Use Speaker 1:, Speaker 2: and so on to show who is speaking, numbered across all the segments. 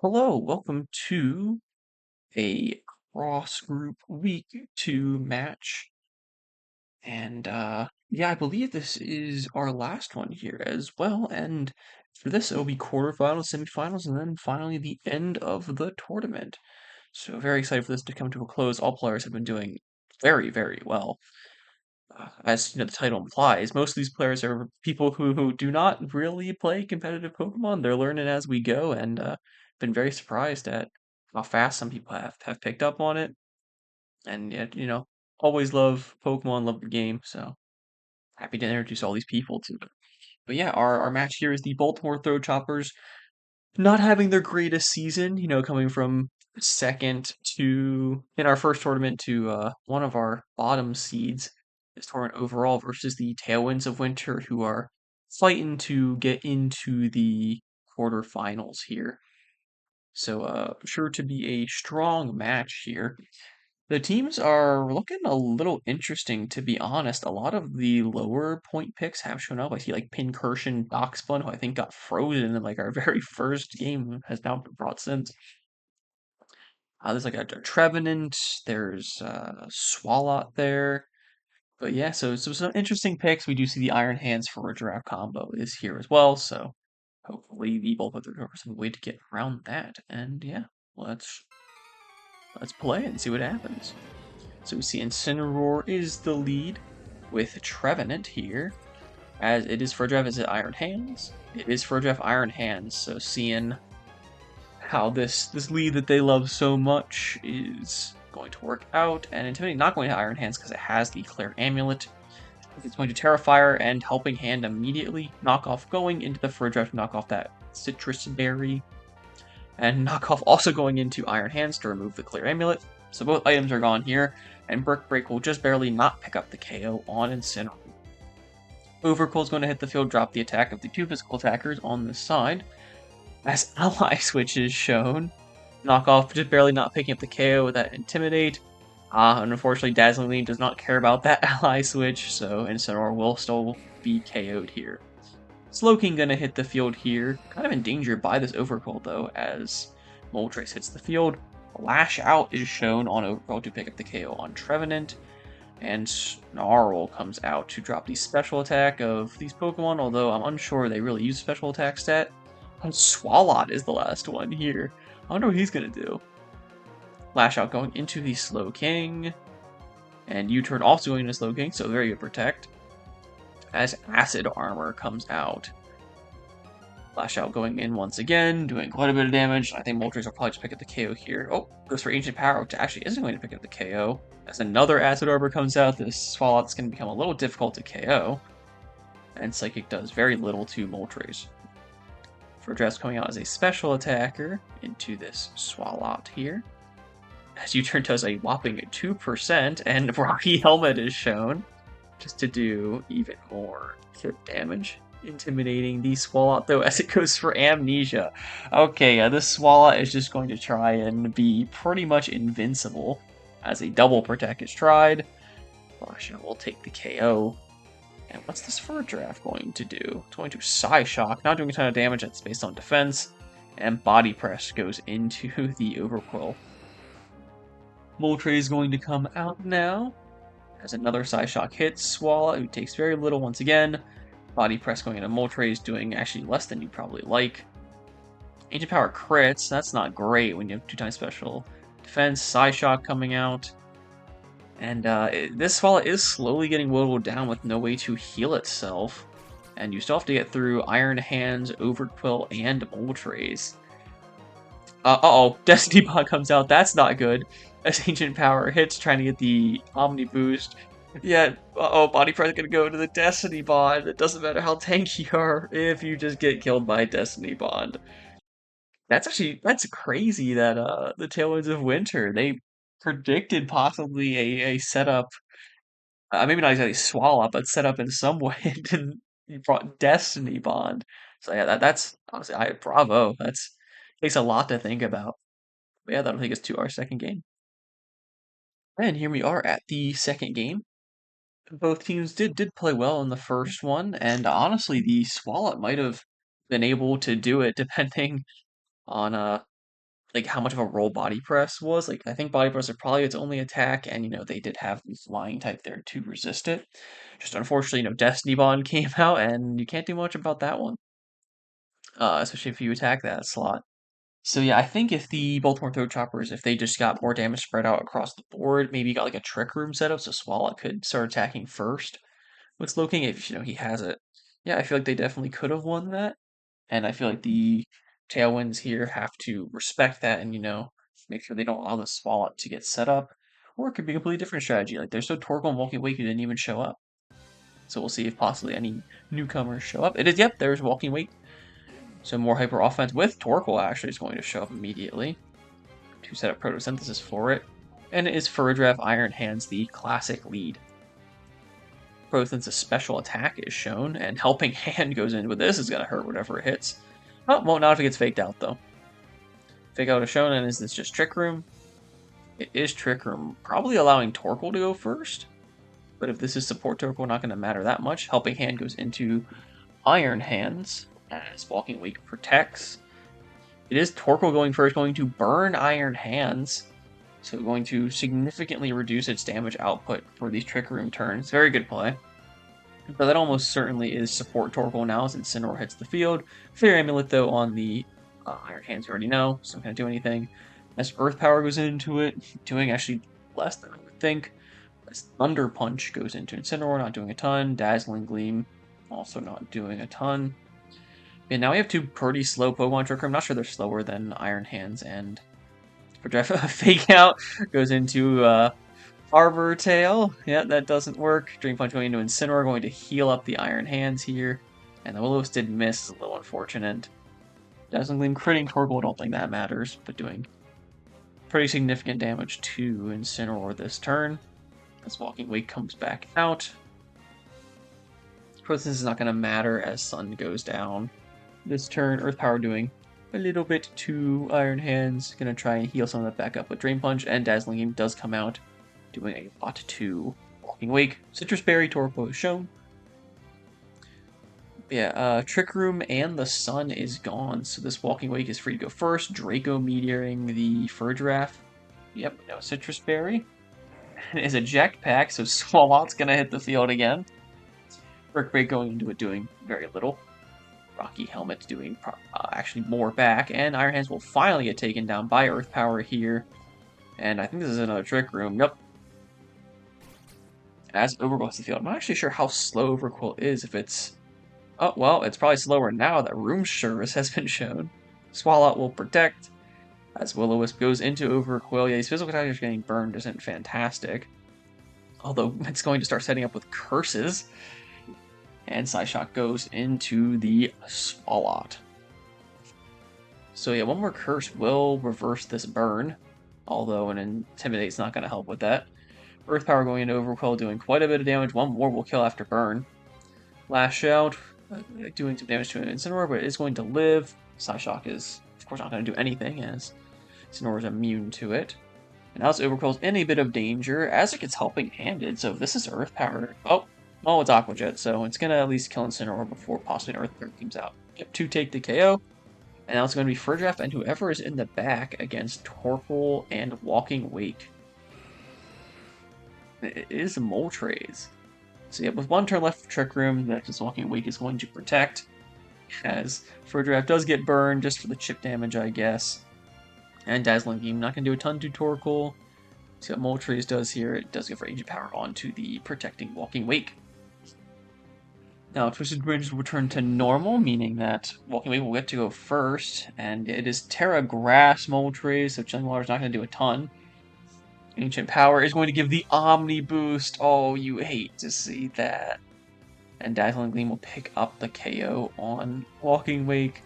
Speaker 1: Hello, welcome to a cross group week 2 match. And yeah, I believe this is our last one here as well. And for this, it'll be quarterfinals, semifinals, and then finally the end of the tournament. So very excited for this to come to a close. All players have been doing very, very well. As the title implies, most of these players are people who do not really play competitive Pokemon. They're learning as we go, and been very surprised at how fast some people have picked up on it. And yet, always love Pokemon, love the game. So happy to introduce all these people to it. But yeah, our match here is the Baltimore Throw Choppers not having their greatest season, coming from second to in our first tournament to one of our bottom seeds this tournament overall versus the Tailwinds of Winter who are fighting to get into the quarterfinals here. So sure to be a strong match here. The teams are looking a little interesting, to be honest. A lot of the lower point picks have shown up. I see like Pincursion, Doxbun, who I think got frozen in like our very first game, has now been brought since. There's like a Trevenant, there's Swalot there. But yeah, so some interesting picks. We do see the Iron Hands for a draft combo is here as well, so hopefully the both of them some way to get around that. And yeah, let's let's play and see what happens. So we see Incineroar is the lead with Trevenant here. As it is for a draft, is it Iron Hands? It is for a draft Iron Hands. So seeing how this lead that they love so much is going to work out. And Intimidate not going to Iron Hands because it has the Clear Amulet. It's going to Terrafire and Helping Hand immediately. Knock off going into the Fur Draft, knock off that Citrus Berry. And knock off also going into Iron Hands to remove the Clear Amulet. So both items are gone here, and Brick Break will just barely not pick up the KO on Incineroar. Overcoil is going to hit the field, drop the attack of the two physical attackers on this side. As Ally Switch is shown, knock off just barely not picking up the KO with that Intimidate. And unfortunately, Dazzling Gleam does not care about that Ally Switch, so Incineroar will still be KO'd here. Slowking gonna hit the field here, kind of endangered by this Overcoil though, as Moltres hits the field. Lash Out is shown on Overcoil to pick up the KO on Trevenant, and Snarl comes out to drop the special attack of these Pokemon, although I'm unsure they really use special attack stat. And Swalot is the last one here. I wonder what he's gonna do. Lash Out going into the Slowking, and U-Turn also going into Slowking, so very good protect. As Acid Armor comes out. Lash Out going in once again, doing quite a bit of damage. I think Moltres will probably just pick up the KO here. Oh, goes for Ancient Power, which actually isn't going to pick up the KO. As another Acid Arbor comes out, this Swalot's going to become a little difficult to KO. And Psychic does very little to Moltres. Dress coming out as a special attacker into this Swalot here. As U-Turn does a whopping 2%, and Rocky Helmet is shown, just to do even more damage. Intimidating the Swalot, though, as it goes for Amnesia. Okay, this Swalot is just going to try and be pretty much invincible, as a double protect is tried. Gosh, we'll take the KO. And what's this Fur Draft going to do? It's going to Psyshock, not doing a ton of damage, that's based on defense. And Body Press goes into the Overquill. Moltres is going to come out now. As another Psyshock hits Swallow, who takes very little once again. Body Press going into Moltres, doing actually less than you probably like. Ancient Power crits, that's not great when you have 2x special defense. Psyshock coming out. And this Swallow is slowly getting whittled down with no way to heal itself. And you still have to get through Iron Hands, Overquill, and Moltres. Uh-oh, Destiny Bond comes out, that's not good. As Ancient Power hits, trying to get the Omni Boost. Yeah, uh-oh, Body Press gonna go into the Destiny Bond. It doesn't matter how tanky you are if you just get killed by Destiny Bond. That's crazy that the Tailwinds of Winter, they predicted possibly a setup, maybe not exactly swallow up, but setup in some way and brought Destiny Bond. So yeah, that's honestly, bravo. That's takes a lot to think about. But yeah, that'll take us to our second game. And here we are at the second game. Both teams did play well in the first one, and honestly, the Swallow might have been able to do it depending on like how much of a role body press was. Like I think body press is probably its only attack, and they did have the flying type there to resist it. Just unfortunately, Destiny Bond came out, and you can't do much about that one, especially if you attack that slot. So yeah, I think if the Baltimore Throat Choppers, if they just got more damage spread out across the board, maybe got like a Trick Room setup so Swalot could start attacking first with Slowking if he has it. Yeah, I feel like they definitely could have won that. And I feel like the Tailwinds here have to respect that and, make sure they don't allow the Swalot to get set up. Or it could be a completely different strategy. Like there's no Torkoal and Walking Wake who didn't even show up. So we'll see if possibly any newcomers show up. It is, yep, there's Walking Wake. So more hyper offense with Torkoal actually is going to show up immediately to set up Photosynthesis for it. And it is Furdraff Iron Hands, the classic lead. Photosynthesis special attack is shown, and Helping Hand goes in with this. Is going to hurt whatever it hits. Oh, well, not if it gets faked out, though. Fake out is shown, and is this just Trick Room? It is Trick Room, probably allowing Torkoal to go first. But if this is support Torkoal, not going to matter that much. Helping Hand goes into Iron Hands, as Walking Wake protects. It is Torkoal going first, going to burn Iron Hands. So going to significantly reduce its damage output for these Trick Room turns. Very good play. But that almost certainly is support Torkoal now as Incineroar hits the field. Fear Amulet, though, on the Iron Hands you already know, so not going to do anything. As Earth Power goes into it, doing actually less than I would think. As Thunder Punch goes into Incineroar, not doing a ton. Dazzling Gleam, also not doing a ton. And now we have two pretty slow Pokemon Trick Room. I'm not sure they're slower than Iron Hands and Fake Out goes into Arbor Tail. Yeah, that doesn't work. Dream Punch going into Incineroar, going to heal up the Iron Hands here. And the Will-O-Wisp did miss, a little unfortunate. Dazzling Gleam critting Torkoal, don't think that matters, but doing pretty significant damage to Incineroar this turn. As Walking Wake comes back out. This is not going to matter as Sun goes down. This turn, Earth Power doing a little bit to Iron Hands. Gonna try and heal some of that back up with Drain Punch, and Dazzling Gleam does come out, doing a lot to Walking Wake. Citrus Berry, Torkoal is shown. Yeah, Trick Room and the Sun is gone, so this Walking Wake is free to go first. Draco Meteoring the Furdraff. Yep, no Citrus Berry. Is a Jetpack, so Swalot's gonna hit the field again. Brick Break going into it doing very little. Rocky Helmet doing actually more back, and Iron Hands will finally get taken down by Earth Power here. And I think this is another Trick Room. Yep. As Overgrowth the field. I'm not actually sure how slow Overgrowth is, if it's... Oh, well, it's probably slower now that Room Service has been shown. Swalot will protect, as Will-O-Wisp goes into Overgrowth. Yeah, these physical attacks getting burned isn't fantastic. Although, it's going to start setting up with Curses. And Psyshock goes into the Swalot. So yeah, one more Curse will reverse this burn. Although an Intimidate's not going to help with that. Earth Power going into Overquell, doing quite a bit of damage. One more will kill after burn. Lash Out, doing some damage to an Incineroar, but it is going to live. Psyshock is, of course, not going to do anything, as Incineroar is immune to it. And now Overquell's in a bit of danger, as it gets Helping Handed, so if this is Earth Power... Oh, it's Aqua Jet, so it's going to at least kill Incineroar before possibly an Earth Power comes out. Yep, 2 take the KO. And now it's going to be Furdraff and whoever is in the back against Torkoal and Walking Wake. It is Moltres. So yeah, with one turn left for Trick Room, this Walking Wake is going to protect. As Furdraff does get burned, just for the chip damage, I guess. And Dazzling Beam, not going to do a ton to Torkoal. See what Moltres does here, it does go for Ancient Power onto the protecting Walking Wake. Now, Twisted Bridge will return to normal, meaning that Walking Wake will get to go first, and it is Terra Grass Moltres, so Chilling Water is not going to do a ton. Ancient Power is going to give the Omni Boost. Oh, you hate to see that. And Dazzling Gleam will pick up the KO on Walking Wake.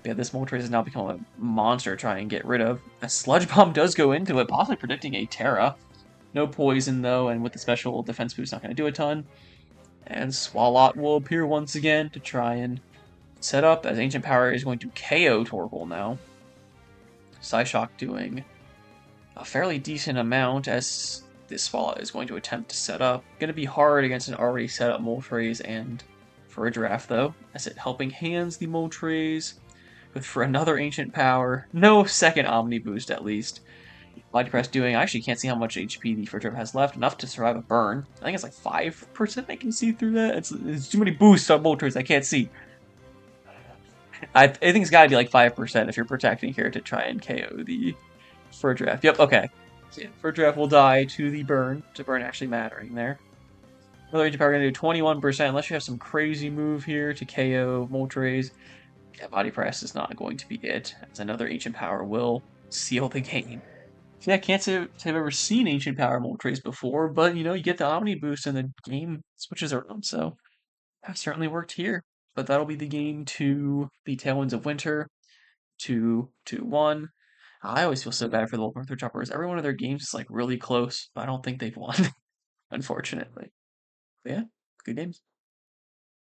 Speaker 1: Yeah, this Moltres has now become a monster to try and get rid of. A Sludge Bomb does go into it, possibly predicting a Terra. No poison, though, and with the special defense boost, not going to do a ton. And Swalot will appear once again to try and set up, as Ancient Power is going to KO Torkoal now. Psyshock doing a fairly decent amount, as this Swalot is going to attempt to set up. Going to be hard against an already set up Moltres and Furdraff, though, as it Helping Hands the Moltres. for another ancient power. No second Omni boost, at least. Body press doing. I actually can't see how much HP the Fridge has left. Enough to survive a burn. I think it's like 5% I can see through that. It's too many boosts on Moltres. I can't see. I think it's got to be like 5% if you're protecting here to try and KO the Fridge. Yep, okay. So yeah, Fridge will die to the burn. To burn actually mattering there. Another ancient power going to do 21% unless you have some crazy move here to KO Moltres. Yeah, body press is not going to be it, as another ancient power will seal the game. So yeah, I can't say I've ever seen ancient power Moltres before, but you know, you get the Omni boost and the game switches around, so that certainly worked here. But that'll be the game to the Tailwinds of Winter, 2-1. I always feel so bad for the Northrop Choppers. Every one of their games is like really close, but I don't think they've won, unfortunately. But yeah, good games.